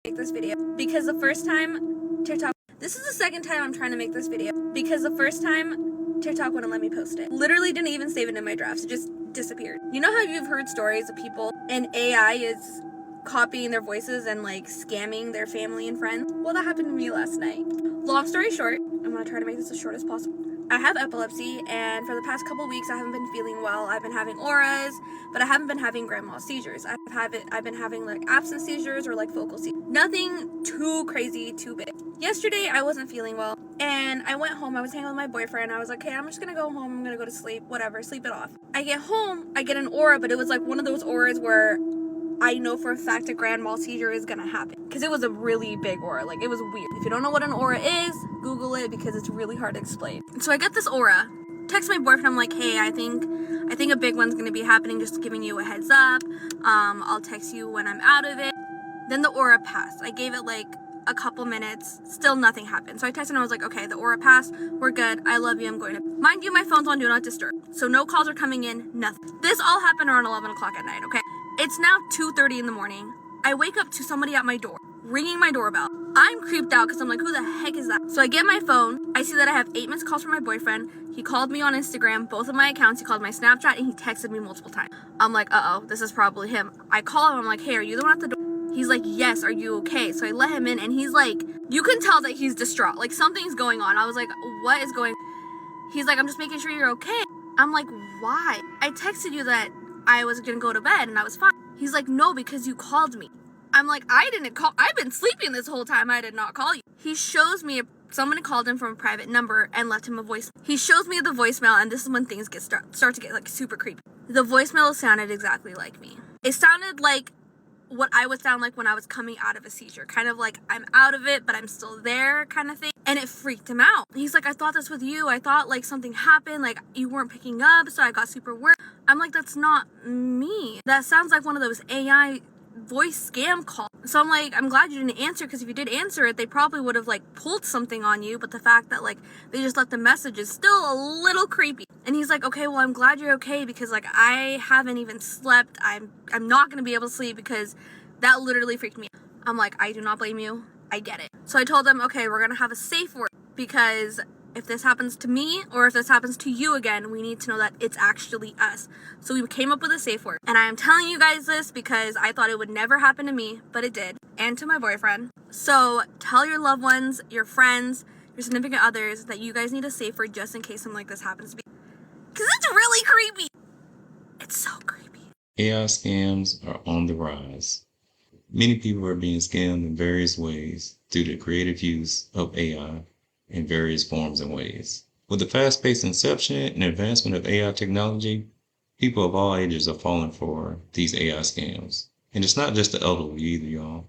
make this video because the first time TikTok, this is the second time I'm trying to make this video because the first time TikTok wouldn't let me post it. Literally didn't even save it in my drafts. It just disappeared. You know how you've heard stories of people and AI is copying their voices and like scamming their family and friends? Well, that happened to me last night. Long story short, I'm gonna try to make this as short as possible. I have epilepsy, and for the past couple weeks I haven't been feeling well. I've been having auras, but I haven't been having grand mal seizures. I've been having like absence seizures or like focal seizures. Nothing too crazy, too big. Yesterday I wasn't feeling well, and I went home. I was hanging with my boyfriend. I was like, okay, I'm just gonna go home. I'm gonna go to sleep, whatever, sleep it off. I get home, I get an aura, but it was like one of those auras where I know for a fact a grand mal seizure is gonna happen because it was a really big aura. Like, it was weird. If you don't know what an aura is, Google it because it's really hard to explain. So I get this aura, text my boyfriend. I'm like, hey, I think a big one's gonna be happening, just giving you a heads up. I'll text you when I'm out of it. Then the aura passed. I gave it like a couple minutes, still nothing happened. So I texted him, I was like, okay, the aura passed, we're good, I love you, I'm going to. Mind you, my phone's on do not disturb, so no calls are coming in, nothing. This all happened around 11 o'clock at night, okay? It's now 2:30 in the morning. I wake up to somebody at my door, ringing my doorbell. I'm creeped out because I'm like, who the heck is that? So I get my phone, I see that I have 8 missed calls from my boyfriend. He called me on Instagram, both of my accounts, he called my Snapchat, and he texted me multiple times. I'm like, uh-oh, this is probably him. I call him, I'm like, hey, are you the one at the door? He's like, yes, are you okay? So I let him in, and he's like, you can tell that he's distraught. Like, something's going on. I was like, what is going on? He's like, I'm just making sure you're okay. I'm like, why? I texted you that I was gonna go to bed and I was fine. He's like, no, because you called me. I'm like, I didn't call. I've been sleeping this whole time. I did not call you. He shows me someone called him from a private number and left him a voice. He shows me the voicemail, and this is when things start to get like super creepy. The voicemail sounded exactly like me. It sounded like what I would sound like when I was coming out of a seizure. Kind of like I'm out of it, but I'm still there kind of thing. And it freaked him out. He's like, I thought this with you. I thought like something happened, like you weren't picking up, so I got super worried. I'm like, that's not me. That sounds like one of those AI voice scam calls. So I'm like, I'm glad you didn't answer, because if you did answer it, they probably would have like pulled something on you. But the fact that like they just left the message is still a little creepy. And he's like, okay, well, I'm glad you're okay, because like I haven't even slept. I'm not gonna be able to sleep because that literally freaked me out. I'm like, I do not blame you. I get it. So I told them, okay, we're gonna have a safe word, because if this happens to me or if this happens to you again, we need to know that it's actually us. So we came up with a safe word. And I am telling you guys this because I thought it would never happen to me, but it did. And to my boyfriend. So tell your loved ones, your friends, your significant others that you guys need a safe word just in case something like this happens to me. Because it's really creepy. It's so creepy. AI scams are on the rise. Many people are being scammed in various ways through the creative use of AI in various forms and ways. With the fast-paced inception and advancement of AI technology, people of all ages are falling for these AI scams. And it's not just the elderly either, y'all.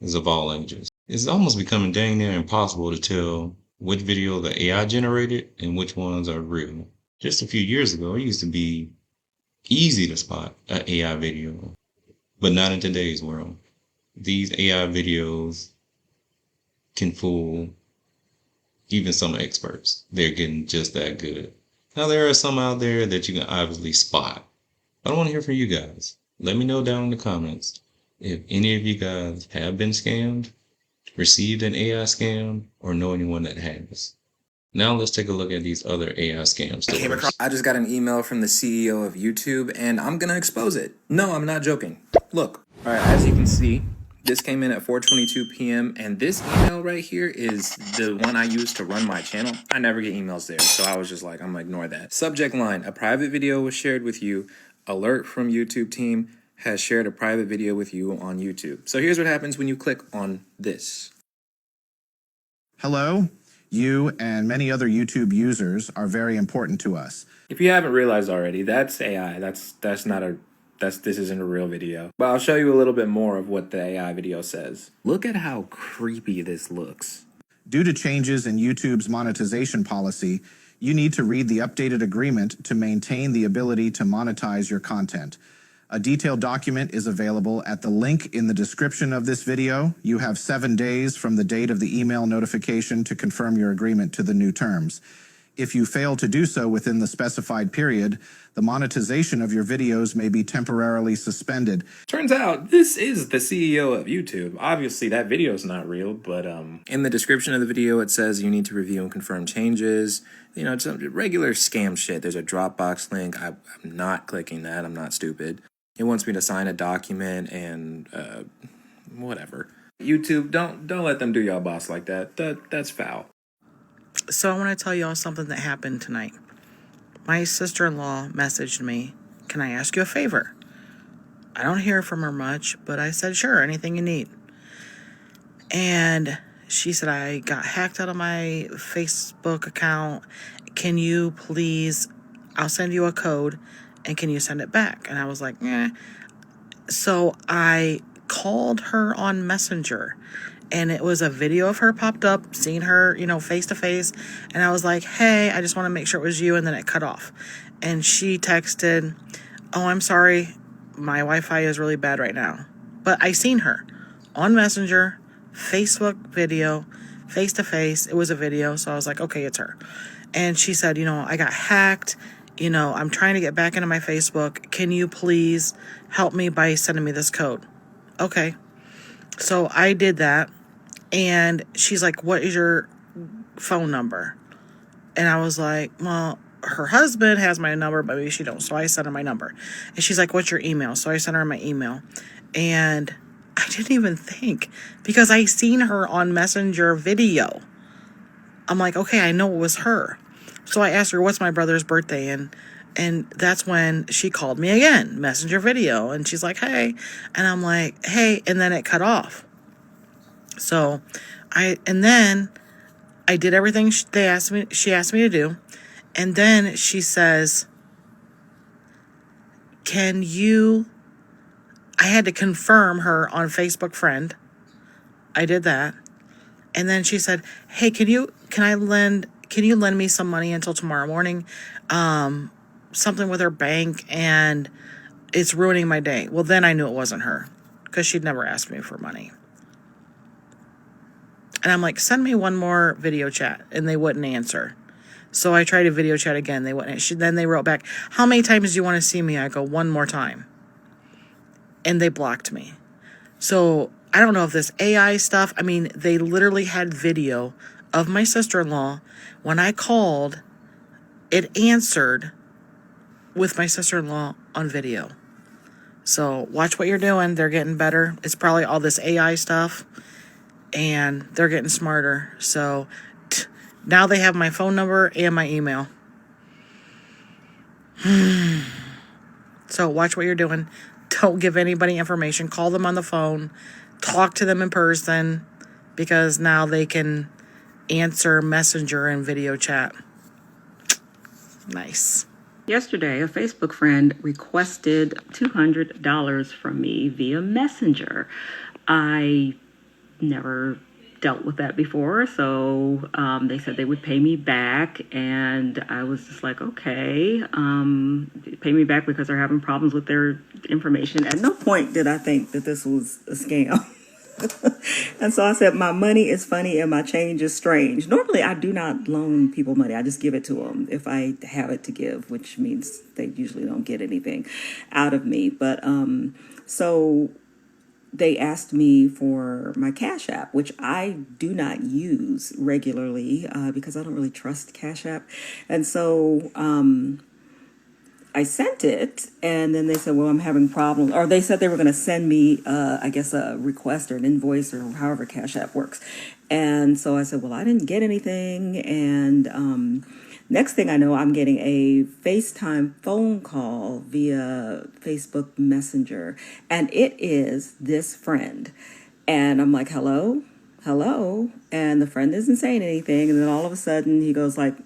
It's of all ages. It's almost becoming dang near impossible to tell which videos are AI generated and which ones are real. Just a few years ago, it used to be easy to spot an AI video, but not in today's world. These AI videos can fool even some experts. They're getting just that good. Now, there are some out there that you can obviously spot. I want to hear from you guys. Let me know down in the comments if any of you guys have been scammed, received an AI scam, or know anyone that has. Now let's take a look at these other AI scam stories. I just got an email from the CEO of YouTube, and I'm gonna expose it. No, I'm not joking. Look, all right, as you can see, this came in at 4:22 p.m. and this email right here is the one I use to run my channel. I never get emails there, so I was just like, I'm gonna ignore that. Subject line, a private video was shared with you. Alert from YouTube team has shared a private video with you on YouTube. So here's what happens when you click on this. Hello, you and many other YouTube users are very important to us. If you haven't realized already, that's AI. This isn't a real video. But I'll show you a little bit more of what the AI video says. Look at how creepy this looks. Due to changes in YouTube's monetization policy, you need to read the updated agreement to maintain the ability to monetize your content. A detailed document is available at the link in the description of this video. You have 7 days from the date of the email notification to confirm your agreement to the new terms. If you fail to do so within the specified period, the monetization of your videos may be temporarily suspended. Turns out this is the CEO of YouTube. Obviously that video is not real, but in the description of the video it says you need to review and confirm changes. You know, it's a regular scam shit. There's a Dropbox link. I'm not clicking that. I'm not stupid. It wants me to sign a document and whatever. YouTube, don't let them do y'all boss like that. That's foul. So I want to tell y'all something that happened tonight. My sister-in-law messaged me, "Can I ask you a favor?" I don't hear from her much, but I said, "Sure, anything you need." And she said, "I got hacked out of my Facebook account. Can you please, I'll send you a code, and can you send it back?" And I was like, "Eh." So I called her on Messenger, and it was a video of her popped up, seeing her, face to face. And I was like, "Hey, I just want to make sure it was you." And then it cut off. And she texted, "Oh, I'm sorry. My Wi-Fi is really bad right now." But I seen her on Messenger, Facebook video, face to face. It was a video. So I was like, okay, it's her. And she said, "I got hacked. I'm trying to get back into my Facebook. Can you please help me by sending me this code?" Okay. So I did that. And she's like, "What is your phone number?" And I was like, "Well, her husband has my number, but maybe she don't." So I sent her my number. And she's like, "What's your email?" So I sent her my email. And I didn't even think, because I seen her on Messenger video. I'm like, okay, I know it was her. So I asked her, "What's my brother's birthday?" And that's when she called me again, Messenger video. And she's like, "Hey." And I'm like, "Hey." And then it cut off. So then I did everything she asked me to do. And then she says, I had to confirm her on Facebook friend. I did that. And then she said, "Hey, can you lend me some money until tomorrow morning? Something with her bank, and it's ruining my day." Well, then I knew it wasn't her, because she'd never asked me for money. And I'm like, "Send me one more video chat," and they wouldn't answer. So I tried to video chat again. They wouldn't. Then they wrote back, "How many times do you want to see me?" I go, "One more time." And they blocked me. So I don't know if this AI stuff, they literally had video of my sister-in-law. When I called, it answered with my sister-in-law on video. So watch what you're doing. They're getting better. It's probably all this AI stuff. And they're getting smarter. So now they have my phone number and my email. So watch what you're doing. Don't give anybody information. Call them on the phone. Talk to them in person. Because now they can answer Messenger and video chat. Nice. Yesterday, a Facebook friend requested $200 from me via Messenger. I never dealt with that before, so they said they would pay me back, and I was just like, okay, pay me back because they're having problems with their information. At no point did I think that this was a scam. And so I said, "My money is funny and my change is strange." Normally, I do not loan people money. I just give it to them if I have it to give, which means they usually don't get anything out of me. But so they asked me for my Cash App, which I do not use regularly because I don't really trust Cash App. And so I sent it, and then they said, "Well, I'm having problems." Or they said they were going to send me, I guess, a request or an invoice or however Cash App works. And so I said, "Well, I didn't get anything." And next thing I know, I'm getting a FaceTime phone call via Facebook Messenger, and it is this friend. And I'm like, "Hello, hello," and the friend isn't saying anything. And then all of a sudden, he goes like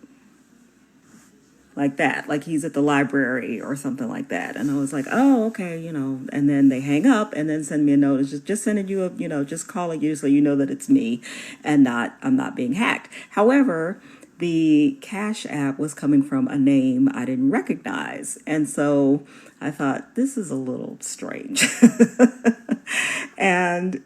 that, like he's at the library or something like that. And I was like, "Oh, okay," and then they hang up and then send me a notice, just sending you just calling you so you know that it's me and I'm not being hacked. However, the Cash App was coming from a name I didn't recognize. And so I thought, this is a little strange. And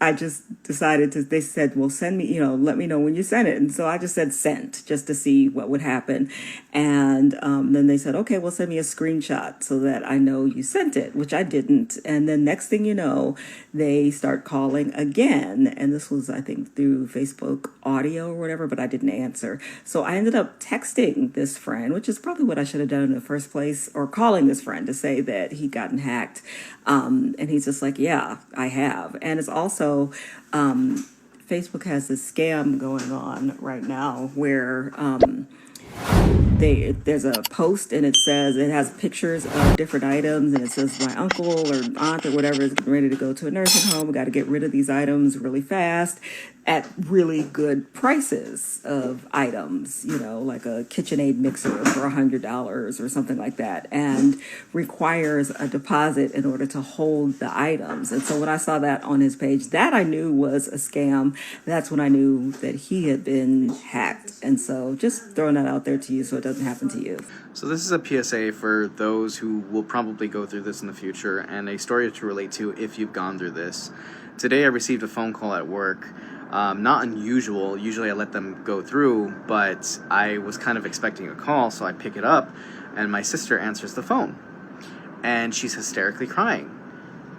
I just decided to, they said, well, send me, let me know when you send it. And so I just said sent just to see what would happen. And then they said, okay, well, send me a screenshot so that I know you sent it, which I didn't. And then next thing you know, they start calling again. And this was, I think, through Facebook audio or whatever, but I didn't answer. So I ended up texting this friend, which is probably what I should have done in the first place, or calling this friend to say that he'd gotten hacked. And he's just like, yeah, I have. And it's also, Facebook has this scam going on right now where there's a post and it says, it has pictures of different items, and it says my uncle or aunt or whatever is ready to go to a nursing home. We got to get rid of these items really fast at really good prices of items, like a KitchenAid mixer for $100 or something like that, and requires a deposit in order to hold the items. And so when I saw that on his page, that I knew was a scam. That's when I knew that he had been hacked. And so just throwing that out there to you so it doesn't happen to you. So this is a PSA for those who will probably go through this in the future, and a story to relate to if you've gone through this. Today I received a phone call at work. Not unusual. Usually I let them go through, but I was kind of expecting a call, so I pick it up, and my sister answers the phone, and she's hysterically crying.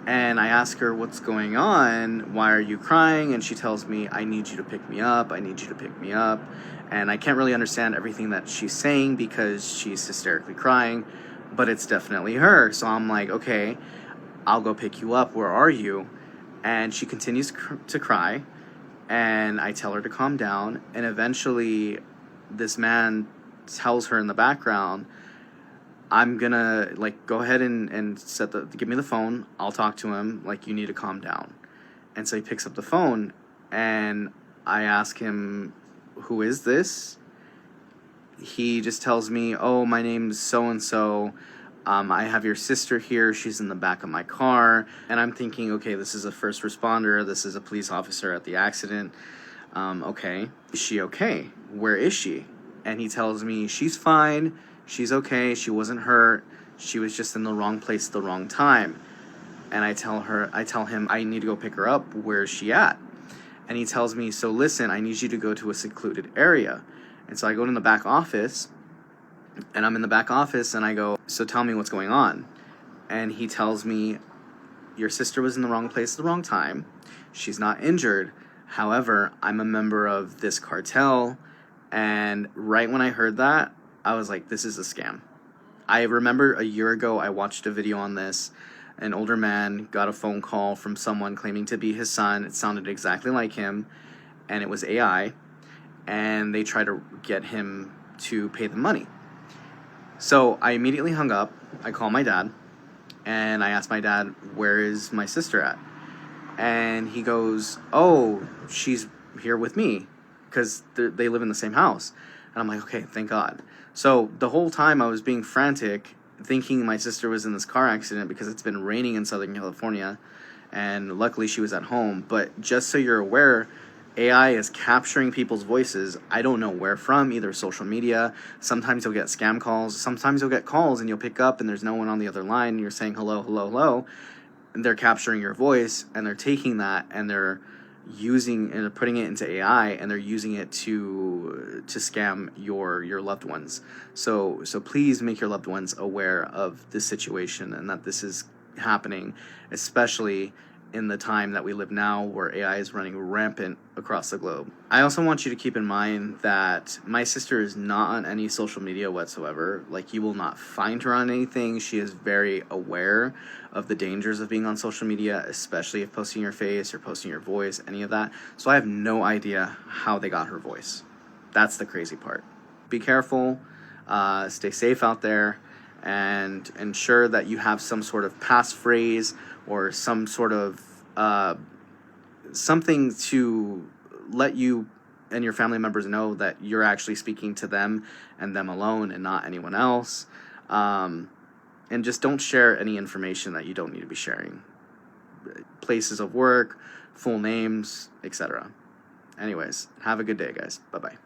And I ask her, what's going on? Why are you crying? And she tells me, I need you to pick me up. I need you to pick me up. And I can't really understand everything that she's saying because she's hysterically crying, but it's definitely her. So I'm like, okay, I'll go pick you up. Where are you? And she continues to cry. And I tell her to calm down. And eventually this man tells her in the background, I'm gonna go ahead and give me the phone. I'll talk to him. You need to calm down. And so he picks up the phone, and I ask him, who is this? He just tells me, oh, my name's so-and-so. I have your sister here. She's in the back of my car. And I'm thinking, okay, this is a first responder. This is a police officer at the accident. Okay. Is she okay? Where is she? And he tells me, she's fine. She's okay. She wasn't hurt. She was just in the wrong place at the wrong time. And I tell him, I need to go pick her up. Where is she at? And he tells me, so listen, I need you to go to a secluded area. And so I go in the back office, and I'm in the back office, and I go, so tell me what's going on. And he tells me, your sister was in the wrong place at the wrong time. She's not injured. However, I'm a member of this cartel. And right when I heard that, I was like, this is a scam. I remember a year ago, I watched a video on this. An older man got a phone call from someone claiming to be his son. It sounded exactly like him, and it was AI. And they tried to get him to pay the money. So I immediately hung up. I called my dad, and I asked my dad, where is my sister at? And he goes, oh, she's here with me, because they live in the same house. And I'm like, okay, thank God. So the whole time I was being frantic, thinking my sister was in this car accident because it's been raining in Southern California, and luckily she was at home. But just so you're aware, AI is capturing people's voices. I don't know where from, either social media. Sometimes you'll get scam calls. Sometimes you'll get calls and you'll pick up and there's no one on the other line and you're saying hello, hello, hello. And they're capturing your voice, and they're taking that and they're using and putting it into AI, and they're using it to scam your loved ones. So please make your loved ones aware of this situation and that this is happening, especially in the time that we live now where AI is running rampant across the globe. I also want you to keep in mind that my sister is not on any social media whatsoever. You will not find her on anything. She is very aware of the dangers of being on social media, especially if posting your face or posting your voice, any of that. So I have no idea how they got her voice. That's the crazy part. Be careful, stay safe out there, and ensure that you have some sort of passphrase or some sort of something to let you and your family members know that you're actually speaking to them and them alone and not anyone else. And just don't share any information that you don't need to be sharing. Places of work, full names, etc. Anyways, have a good day, guys. Bye-bye.